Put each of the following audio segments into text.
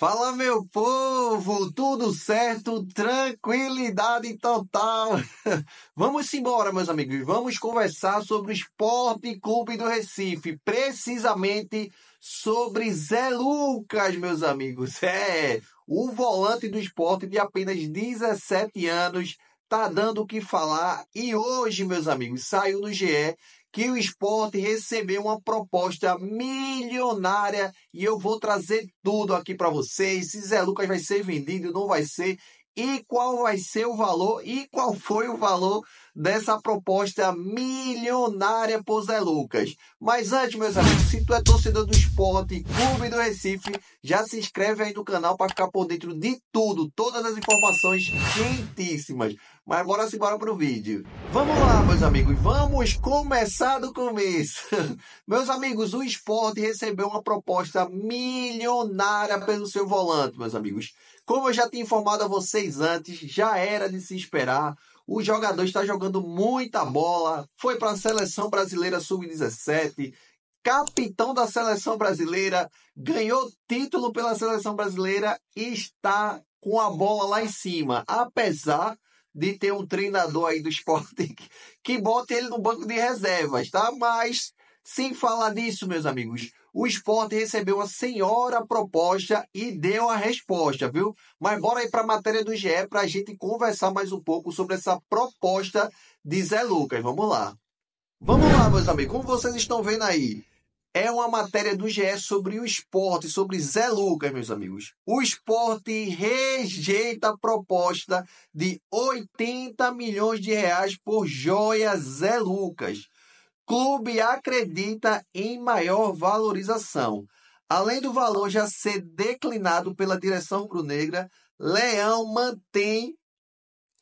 Fala, meu povo, tudo certo? Tranquilidade total. Vamos embora, meus amigos. Vamos conversar sobre o Esporte Clube do Recife, precisamente sobre Zé Lucas, meus amigos. O volante do Sport de apenas 17 anos tá dando o que falar e hoje, meus amigos, saiu no GE que o Sport recebeu uma proposta milionária e eu vou trazer tudo aqui para vocês. Se Zé Lucas vai ser vendido, não vai ser, e qual vai ser o valor e qual foi o valor dessa proposta milionária por Zé Lucas. Mas antes, meus amigos, se tu é torcedor do Sport Clube do Recife, já se inscreve aí no canal para ficar por dentro de tudo, todas as informações quentíssimas. Mas bora pro vídeo. Vamos lá, meus amigos, vamos começar do começo. Meus amigos, o Sport recebeu uma proposta milionária pelo seu volante, meus amigos. Como eu já tinha informado a vocês antes, já era de se esperar. O jogador está jogando muita bola, foi para a Seleção Brasileira Sub-17, capitão da Seleção Brasileira, ganhou título pela Seleção Brasileira e está com a bola lá em cima, apesar de ter um treinador aí do Sport que bota ele no banco de reservas, tá? Mas, sem falar disso, meus amigos, o Sport recebeu uma senhora proposta e deu a resposta, viu? Mas bora aí para a matéria do GE para a gente conversar mais um pouco sobre essa proposta de Zé Lucas. Vamos lá. Vamos lá, meus amigos. Como vocês estão vendo aí, é uma matéria do GE sobre o Sport, sobre Zé Lucas, meus amigos. O Sport rejeita a proposta de 80 milhões de reais por joia Zé Lucas. Clube acredita em maior valorização. Além do valor já ser declinado pela direção rubro-negra, Leão mantém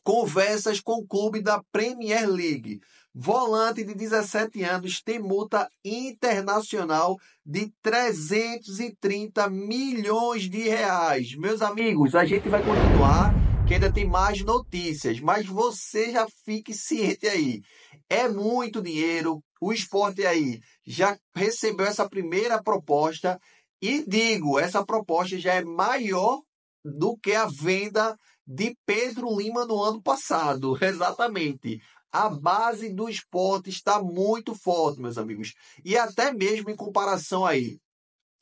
conversas com o clube da Premier League. Volante de 17 anos tem multa internacional de 330 milhões de reais. Meus amigos, a gente vai continuar, que ainda tem mais notícias, mas você já fique ciente aí. É muito dinheiro. O Sport aí já recebeu essa primeira proposta e digo, essa proposta já é maior do que a venda de Pedro Lima no ano passado. Exatamente. A base do Sport está muito forte, meus amigos. E até mesmo em comparação aí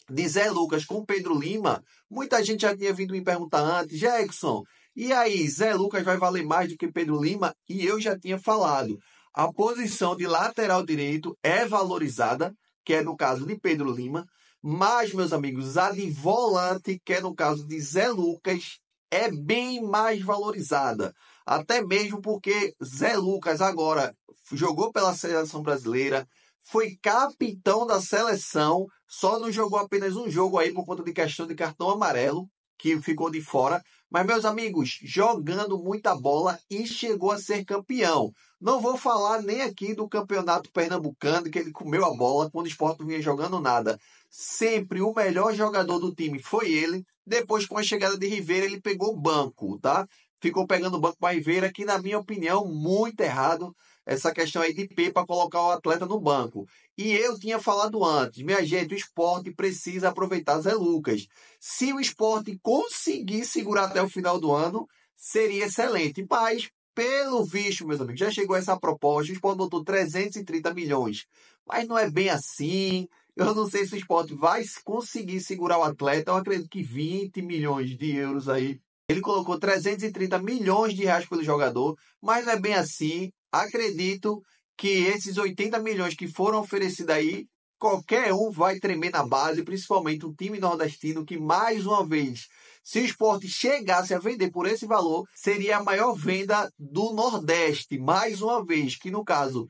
de Zé Lucas com Pedro Lima, muita gente já tinha vindo me perguntar antes, Jackson, e aí, Zé Lucas vai valer mais do que Pedro Lima? E eu já tinha falado. A posição de lateral direito é valorizada, que é no caso de Pedro Lima, mas, meus amigos, a de volante, que é no caso de Zé Lucas, é bem mais valorizada. Até mesmo porque Zé Lucas agora jogou pela seleção brasileira, foi capitão da seleção, só não jogou apenas um jogo aí por conta de questão de cartão amarelo, que ficou de fora. Mas, meus amigos, jogando muita bola e chegou a ser campeão. Não vou falar nem aqui do campeonato pernambucano, que ele comeu a bola quando o Sport não vinha jogando nada. Sempre o melhor jogador do time foi ele. Depois, com a chegada de Rivera, ele pegou o banco, tá? Ficou pegando o banco para Rivera, que, na minha opinião, muito errado essa questão aí de Pepa colocar o atleta no banco. E eu tinha falado antes, minha gente, o Sport precisa aproveitar Zé Lucas. Se o Sport conseguir segurar até o final do ano, seria excelente. Mas, pelo visto, meus amigos, já chegou essa proposta, o Sport botou 330 milhões. Mas não é bem assim. Eu não sei se o Sport vai conseguir segurar o atleta. Eu acredito que 20 milhões de euros aí. Ele colocou 330 milhões de reais pelo jogador, mas não é bem assim. Acredito que esses 80 milhões que foram oferecidos aí, qualquer um vai tremer na base, principalmente um time nordestino que, mais uma vez, se o Sport chegasse a vender por esse valor, seria a maior venda do Nordeste, mais uma vez, que no caso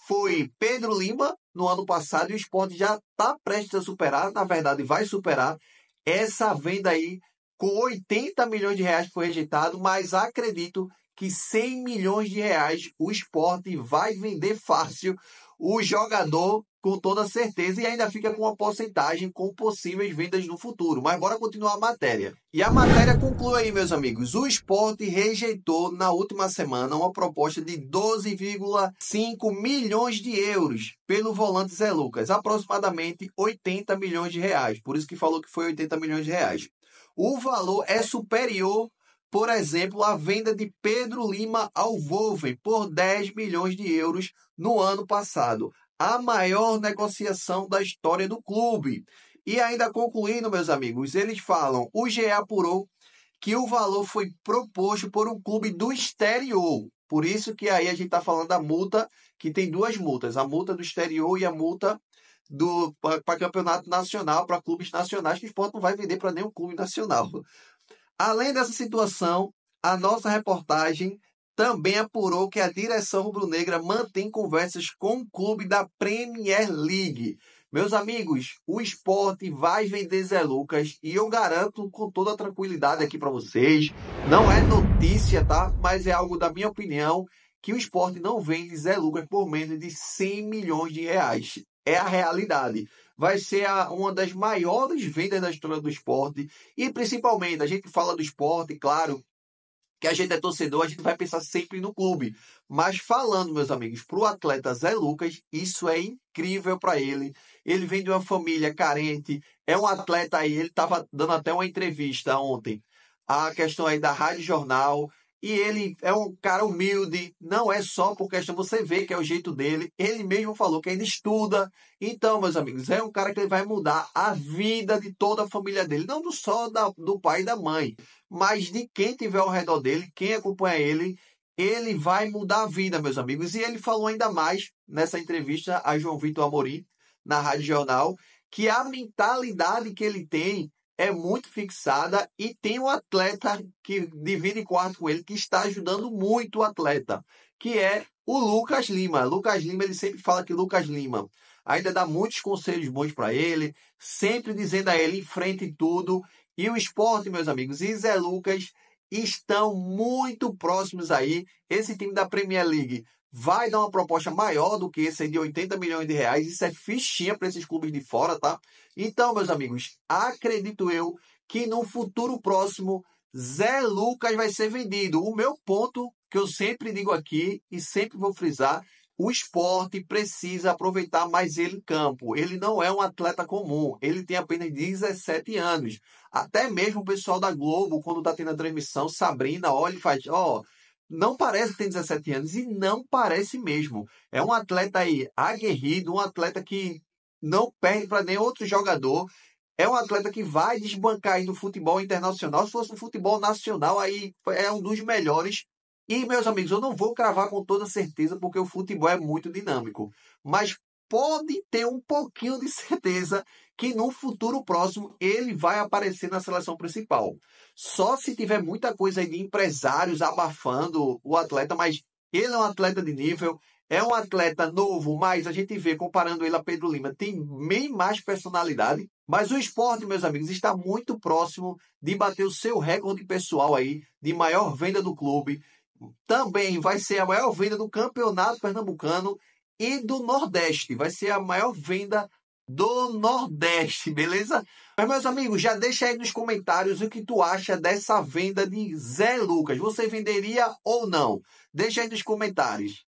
foi Pedro Lima no ano passado e o Sport já está prestes a superar, na verdade vai superar essa venda aí com 80 milhões de reais que foi rejeitado, mas acredito que 100 milhões de reais o Sport vai vender fácil o jogador com toda certeza e ainda fica com uma porcentagem com possíveis vendas no futuro. Mas bora continuar a matéria. E a matéria conclui aí, meus amigos. O Sport rejeitou na última semana uma proposta de 12,5 milhões de euros pelo volante Zé Lucas, aproximadamente 80 milhões de reais. Por isso que falou que foi 80 milhões de reais. o valor é superior, por exemplo, à venda de Pedro Lima ao Wolven por 10 milhões de euros no ano passado. A maior negociação da história do clube. E ainda concluindo, meus amigos, eles falam, o GE apurou que o valor foi proposto por um clube do exterior. Por isso que aí a gente está falando da multa, que tem duas multas, a multa do exterior e a multa para campeonato nacional, para clubes nacionais, que o Sport não vai vender para nenhum clube nacional. Além dessa situação, a nossa reportagem também apurou que a direção rubro-negra mantém conversas com o clube da Premier League. Meus amigos, o Sport vai vender Zé Lucas e eu garanto com toda a tranquilidade aqui para vocês, não é notícia, tá? Mas é algo da minha opinião, que o Sport não vende Zé Lucas por menos de 100 milhões de reais. É a realidade. Vai ser uma das maiores vendas da história do esporte. E principalmente, a gente fala do esporte, claro, que a gente é torcedor, a gente vai pensar sempre no clube. Mas falando, meus amigos, para o atleta Zé Lucas, isso é incrível para ele. Ele vem de uma família carente, é um atleta aí, ele estava dando até uma entrevista ontem, a questão aí da Rádio Jornal, e ele é um cara humilde, não é só por questão, você vê que é o jeito dele, ele mesmo falou que ainda estuda. Então, meus amigos, é um cara que ele vai mudar a vida de toda a família dele, não só do pai e da mãe, mas de quem tiver ao redor dele, quem acompanha ele vai mudar a vida, meus amigos. E ele falou ainda mais nessa entrevista a João Vitor Amorim, na Rádio Jornal, que a mentalidade que ele tem é muito fixada e tem um atleta que divide quarto com ele, que está ajudando muito o atleta, que é o Lucas Lima. Lucas Lima, ele sempre fala que Lucas Lima ainda dá muitos conselhos bons para ele, sempre dizendo a ele, enfrente tudo. E o Sport, meus amigos, e Zé Lucas estão muito próximos aí. Esse time da Premier League vai dar uma proposta maior do que esse aí de 80 milhões de reais. Isso é fichinha para esses clubes de fora, tá? Então, meus amigos, acredito eu que no futuro próximo Zé Lucas vai ser vendido. O meu ponto, que eu sempre digo aqui e sempre vou frisar, o Sport precisa aproveitar mais ele em campo. Ele não é um atleta comum. Ele tem apenas 17 anos. Até mesmo o pessoal da Globo, quando está tendo a transmissão, Sabrina olha e faz, não parece que tem 17 anos. E não parece mesmo. É um atleta aí aguerrido, um atleta que não perde para nenhum outro jogador. É um atleta que vai desbancar aí no futebol internacional. Se fosse no futebol nacional, aí é um dos melhores. E, meus amigos, eu não vou cravar com toda certeza, porque o futebol é muito dinâmico. Mas pode ter um pouquinho de certeza que no futuro próximo ele vai aparecer na seleção principal. Só se tiver muita coisa aí de empresários abafando o atleta, mas ele é um atleta de nível, é um atleta novo, mas a gente vê, comparando ele a Pedro Lima, tem bem mais personalidade. Mas o Sport, meus amigos, está muito próximo de bater o seu recorde pessoal aí de maior venda do clube. Também vai ser a maior venda do Campeonato Pernambucano e do Nordeste. Vai ser a maior venda do Nordeste, beleza? Mas, meus amigos, já deixa aí nos comentários o que tu acha dessa venda de Zé Lucas. Você venderia ou não? Deixa aí nos comentários.